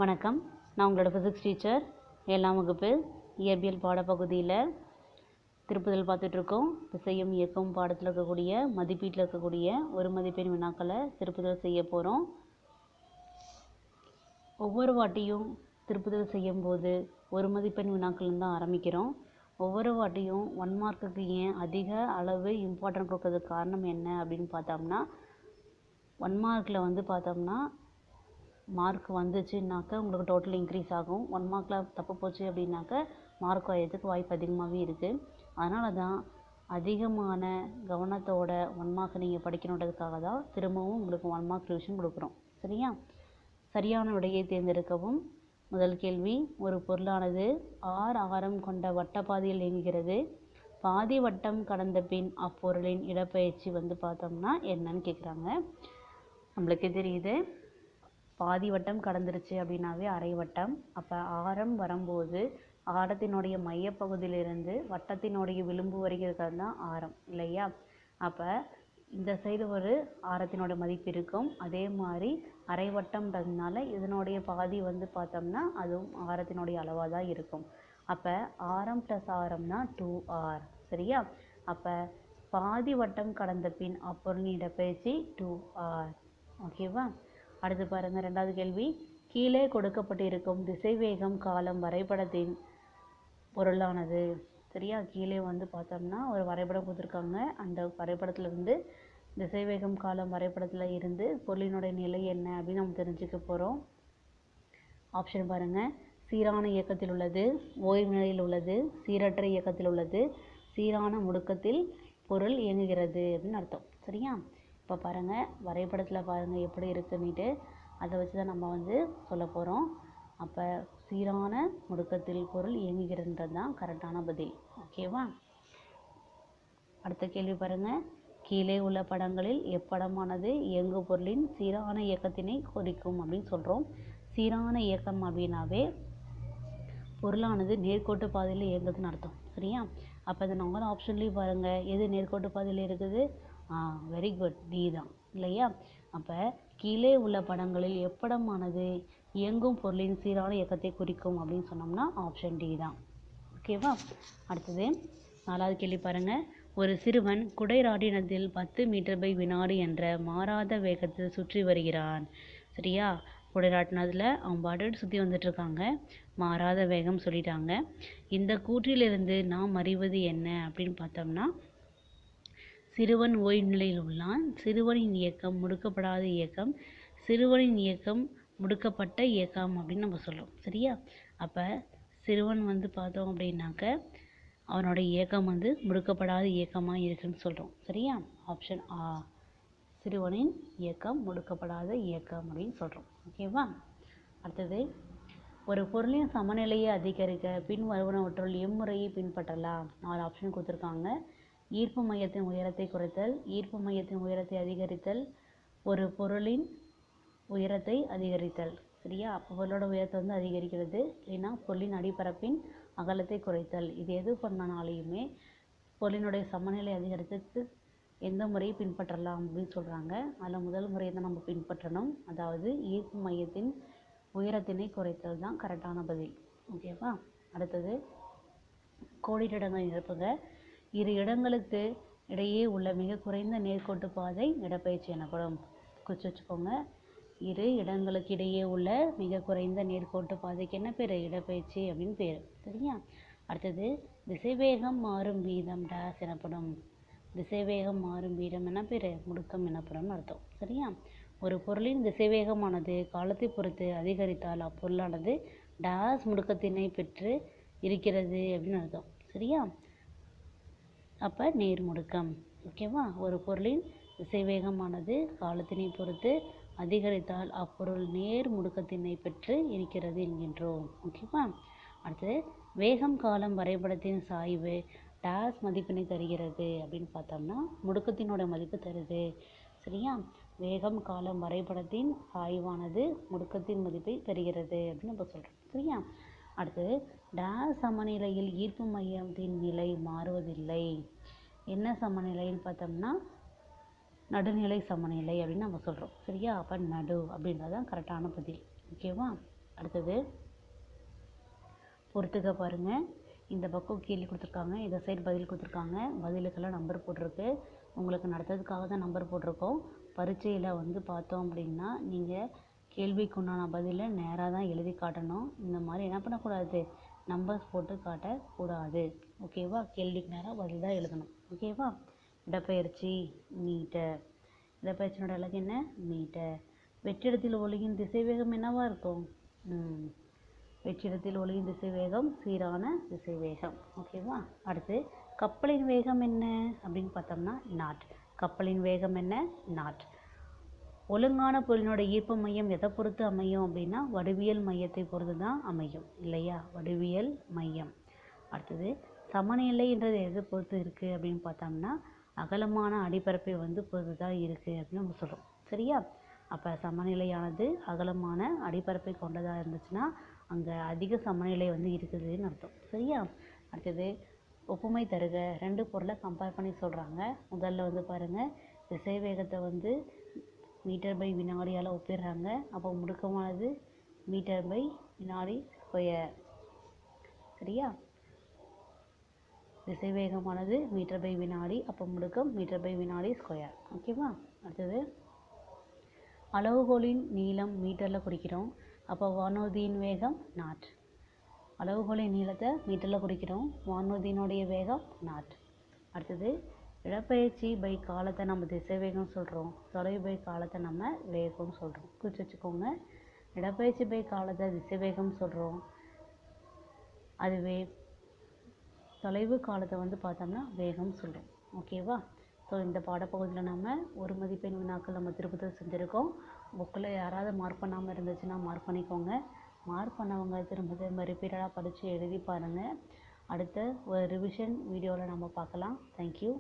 வணக்கம். நான் உங்களோட ஃபிசிக்ஸ் டீச்சர். 7ஆம் வகுப்பு இயற்பியல் பாடப்பகுதியில் திருப்புதல் பார்த்துட்ருக்கோம். திசையும் இயக்கம் பாடத்தில் இருக்கக்கூடிய மதிப்பீட்டில் இருக்கக்கூடிய ஒரு மதிப்பெண் வினாக்களை திருப்புதல் செய்ய போகிறோம். ஒவ்வொரு வாட்டியும் திருப்புதல் செய்யும்போது ஒரு மதிப்பெண் வினாக்கள்லேருந்து தான் ஆரம்பிக்கிறோம். ஒவ்வொரு வாட்டியும் 1 மார்க்குக்கு ஏன் அதிக அளவு இம்பார்ட்டன்ட் கொடுக்கறதுக்கு காரணம் என்ன அப்படின்னு பார்த்தோம்னா, 1 மார்க்கில் பார்த்தோம்னா மார்க் வந்துச்சுன்னாக்க உங்களுக்கு டோட்டல் இன்க்ரீஸ் ஆகும். 1 மார்க்கில் தப்பு போச்சு அப்படின்னாக்க மார்க் குறையிறதுக்கு வாய்ப்பு அதிகமாகவே இருக்குது. அதனால தான் அதிகமான கவனத்தோட 1 மார்க் நீங்கள் படிக்கணுன்றதுக்காக தான் திரும்பவும் உங்களுக்கு 1 மார்க் ரிவிஷன் கொடுக்குறோம். சரியா? சரியான விடையை தேர்ந்தெடுக்கவும். முதல் கேள்வி, ஒரு பொருளானது r ஆரம் கொண்ட வட்டப்பாதையில் இயங்குகிறது. பாதி வட்டம் கடந்த பின் அப்பொருளின் இடப்பெயர்ச்சி பார்த்தோம்னா என்னன்னு கேட்குறாங்க. நம்மளுக்கு தெரியுது, பாதி வட்டம் கடந்துருச்சு அப்படின்னாவே அரை வட்டம். அப்போ ஆரம் வரும்போது ஆரத்தினுடைய மையப்பகுதியிலிருந்து வட்டத்தினுடைய விளிம்பு வரைக்கும் இருக்கிறது தான் ஆரம் இல்லையா? அப்போ இந்த சைடு ஒரு ஆரத்தினோட மதிப்பு இருக்கும். அதே மாதிரி அரை வட்டம்ன்றதுனால இதனுடைய பாதி பார்த்தோம்னா அதுவும் ஆரத்தினுடைய அளவாக தான் இருக்கும். அப்போ ஆரம் ப்ளஸ் ஆரம்னா 2r. சரியா? அப்போ பாதி வட்டம் கடந்த பின் அப்பொருளின் இடப்பெயர்ச்சி 2r. ஓகேவா? அடுத்து பாருங்கள், 2வது கேள்வி. கீழே கொடுக்கப்பட்டிருக்கும் திசைவேகம் காலம் வரைபடத்தின் பொருளானது. சரியா? கீழே பார்த்தோம்னா ஒரு வரைபடம் கொடுத்துருக்காங்க. அந்த வரைபடத்திலிருந்து திசைவேகம் காலம் வரைபடத்தில் இருந்து பொருளினுடைய நிலை என்ன அப்படின்னு நம்ம தெரிஞ்சுக்க போகிறோம். ஆப்ஷன் பாருங்கள். சீரான இயக்கத்தில் உள்ளது, ஓய்வு நிலையில் உள்ளது, சீரற்ற இயக்கத்தில் உள்ளது, சீரான முடுக்கத்தில் பொருள் இயங்குகிறது அப்படின்னு அர்த்தம். சரியா? இப்போ பாருங்கள், வரைபடத்தில் பாருங்கள் எப்படி இருக்குன்னுட்டு அதை வச்சு தான் நம்ம சொல்ல போகிறோம். அப்போ சீரான முடுக்கத்தில் பொருள் இயங்குகிறதுன்றது தான் கரெக்டான பதில். ஓகேவா? அடுத்த கேள்வி பாருங்கள். கீழே உள்ள படங்களில் எப்படமானது இயங்கு பொருளின் சீரான இயக்கத்தினை குறிக்கும் அப்படின்னு சொல்கிறோம். சீரான இயக்கம் அப்படின்னாவே பொருளானது நேர்கோட்டு பாதையில் இயங்குதுன்னு அர்த்தம். சரியா? அப்போ இந்த 4 ஆப்ஷன்லேயும் பாருங்கள், எது நேர்கோட்டு பாதையில் இருக்குது? வெரி குட், டி தான் இல்லையா? அப்போ கீழே உள்ள படங்களில் எப்படமானது இயங்கும் பொருளின் சீரான இயக்கத்தை குறிக்கும் அப்படின்னு சொன்னோம்னா ஆப்ஷன் டி தான். ஓகேவா? அடுத்தது 4வது கேள்வி பாருங்கள். ஒரு சிறுவன் குடைராட்டினத்தில் 10 மீட்டர் வினாடி என்ற மாறாத வேகத்தில் சுற்றி வருகிறான். சரியா? குடைராட்டினத்தில் அவன் பாட்டு சுற்றி வந்துட்டுருக்காங்க. மாறாத வேகம் சொல்லிட்டாங்க. இந்த கூற்றிலிருந்து நாம் அறிவது என்ன அப்படின்னு பார்த்தோம்னா, சிறுவன் ஓய்வு நிலையில் உள்ளான். சிறுவனின் இயக்கம் முடுக்கப்படாத இயக்கம், சிறுவனின் இயக்கம் முடுக்கப்பட்ட இயக்கம் அப்படின்னு நம்ம சொல்லுவோம். சரியா? அப்போ சிறுவன் பார்த்தோம் அப்படின்னாக்க அவனோட இயக்கம் முடுக்கப்படாத இயக்கமாக இருக்குன்னு சொல்கிறோம். சரியா? ஆப்ஷன் ஆ, சிறுவனின் இயக்கம் முடுக்கப்படாத இயக்கம் அப்படின்னு சொல்கிறோம். ஓகேவா? அடுத்தது, ஒரு பொருளின் சமநிலையை அதிகரிக்க பின் வருவனவற்றுள் எம்முறையை பின்பற்றலாம். 4 ஆப்ஷன் கொடுத்துருக்காங்க. ஈர்ப்பு மையத்தின் உயரத்தை குறைத்தல், ஈர்ப்பு மையத்தின் உயரத்தை அதிகரித்தல், ஒரு பொருளின் உயரத்தை அதிகரித்தல். சரியா? பொருளோட உயரத்தை அதிகரிக்கிறது, இல்லைன்னா பொருளின் அடிப்பரப்பின் அகலத்தை குறைத்தல். இது எது பண்ணனாலையுமே பொருளினுடைய சமநிலை அதிகரித்துக்கு எந்த முறையை பின்பற்றலாம் அப்படின்னு சொல்கிறாங்க. அதில் முதல் முறையை தான் நம்ம பின்பற்றணும். அதாவது ஈர்ப்பு மையத்தின் உயரத்தினை குறைத்தல் தான் கரெக்டான பதில். ஓகேவா? அடுத்தது, கோடிட்ட இடங்களை நிரப்புக. இரு இடங்களுக்கு இடையே உள்ள மிக குறைந்த நேர்கோட்டு பாதை இடப்பெயர்ச்சி எனப்படும். குறித்து வச்சுக்கோங்க. இரு இடங்களுக்கு இடையே உள்ள மிக குறைந்த நேர்கோட்டு பாதைக்கு என்ன பேர்? இடப்பெயர்ச்சி அப்படின்னு பேர். சரியா? அடுத்தது, திசைவேகம் மாறும் வீதம் டேஸ் எனப்படும். திசைவேகம் மாறும் வீதம் என்ன பேர்? முடுக்கம் எனப்படும் அர்த்தம். சரியா? ஒரு பொருளின் திசைவேகமானது காலத்தை பொறுத்து அதிகரித்தால் அப்பொருளானது டேஸ் முடுக்கத்தினை பெற்று இருக்கிறது அப்படின்னு அர்த்தம். சரியா? அப்போ நேர் முடுக்கம். ஓகேவா? ஒரு பொருளின் திசைவேகமானது காலத்தினை பொறுத்து அதிகரித்தால் அப்பொருள் நேர் முடுக்கத்தினை பெற்று இருக்கிறது என்கின்றோம். ஓகேவா? அடுத்தது, வேகம் காலம் வரைபடத்தின் சாய்வு டேஸ் மதிப்பினை தருகிறது அப்படின்னு பார்த்தோம்னா முடுக்கத்தினோட மதிப்பு தருது. சரியா? வேகம் காலம் வரைபடத்தின் சாய்வானது முடுக்கத்தின் மதிப்பை தருகிறது அப்படின்னு நம்ம சொல்கிறோம். சரியா? அடுத்து, டேஸ் சமநிலையில் ஈர்ப்பு மையத்தின் நிலை மாறுவதில்லை. என்ன சமநிலைன்னு பார்த்தோம்னா நடுநிலை சமநிலை அப்படின்னு நம்ம சொல்கிறோம். சரியா? அப்போ நடு அப்படின்றதான் கரெக்டான பதில். ஓகேவா? அடுத்தது பொறுத்துக்க பாருங்கள். இந்த பக்கம் கேள்வி கொடுத்துருக்காங்க, இந்த சைடு பதில் கொடுத்துருக்காங்க. பதிலுக்கெல்லாம் நம்பர் போட்டிருக்கு. உங்களுக்கு நடத்துறதுக்காக தான் நம்பர் போட்டிருக்கோம். பரீட்சையில் வந்து பார்த்தோம் அப்படின்னா நீங்கள் கேள்விக்கு உண்டான பதிலை நேராக தான் எழுதி காட்டணும். இந்த மாதிரி என்ன பண்ணக்கூடாது, நம்பர்ஸ் போட்டு காட்டக்கூடாது. ஓகேவா? கேள்விக்கு நேராக பதில் தான் எழுதணும். ஓகேவா? இடப்பெயர்ச்சி மீட்டர். இடப்பெயர்ச்சியோட அழகு என்ன? மீட்டர். வெற்றிடத்தில் ஒளியின் திசைவேகம் என்னவா இருக்கும்? வெற்றிடத்தில் ஒளியின் திசைவேகம் சீரான திசைவேகம். ஓகேவா? அடுத்து கப்பலின் வேகம் என்ன அப்படின்னு பார்த்தோம்னா நாட். கப்பலின் வேகம் என்ன? நாட். ஒழுங்கான பொருளினோட ஈர்ப்பு மையம் எதை பொறுத்து அமையும் அப்படின்னா வடிவியல் மையத்தை பொறுத்து தான் அமையும் இல்லையா? வடிவியல் மையம். அடுத்தது சமநிலைன்றது எதை பொறுத்து இருக்குது அப்படின்னு பார்த்தோம்னா அகலமான அடிப்பரப்பை வந்து பொறுத்து தான் இருக்குது அப்படின்னு நம்ம சொல்கிறோம். சரியா? அப்போ சமநிலையானது அகலமான அடிப்பரப்பை கொண்டதாக இருந்துச்சுன்னா அங்கே அதிக சமநிலை வந்து இருக்குதுன்னு அர்த்தம். சரியா? அடுத்தது ஒப்புமை தருக. ரெண்டு பொருளை கம்பேர் பண்ணி சொல்கிறாங்க. முதல்ல வந்து பாருங்கள், திசைவேகத்தை வந்து மீட்டர் பை வினாடியால் ஒப்பிடுறாங்க. அப்போ முடுக்கமானது மீட்டர் பை வினாடி ஸ்கொயர். சரியா? திசைவேகமானது மீட்டர் பை வினாடி, அப்போ முடுக்கம் மீட்டர் பை வினாடி ஸ்கொயர். ஓகேவா? அடுத்தது அளவுகோலின் நீளம் மீட்டரில் குறிக்கிறோம். அப்போ வானூர்தியின் வேகம் நாட். அளவுகோலின் நீளத்தை மீட்டரில் குறிக்கிறோம். வானூர்தியினுடைய வேகம் நாட். அடுத்தது இடப்பெயர்ச்சி பை காலத்தை நம்ம திசைவேகம் சொல்கிறோம். தொலைவு பை காலத்தை நம்ம வேகம்னு சொல்கிறோம். குறித்து வச்சுக்கோங்க. இடப்பெயர்ச்சி பை காலத்தை திசைவேகம் சொல்கிறோம். அதுவே தொலைவு காலத்தை வந்து பார்த்தோம்னா வேகம் சொல்கிறோம். ஓகேவா? ஸோ இந்த பாடப்பகுதியில் நம்ம ஒரு மதிப்பெண் வினாக்கள் நம்ம திருப்பத்தில் செஞ்சுருக்கோம். புக்கில் யாராவது மார்க் பண்ணாமல் இருந்துச்சுன்னா மார்க் பண்ணிக்கோங்க. மார்க் பண்ணவங்க திரும்ப ரிப்பீட்டடாக படித்து எழுதி பாருங்கள். அடுத்த ஒரு ரிவிஷன் வீடியோவில் நம்ம பார்க்கலாம். தேங்க்யூ.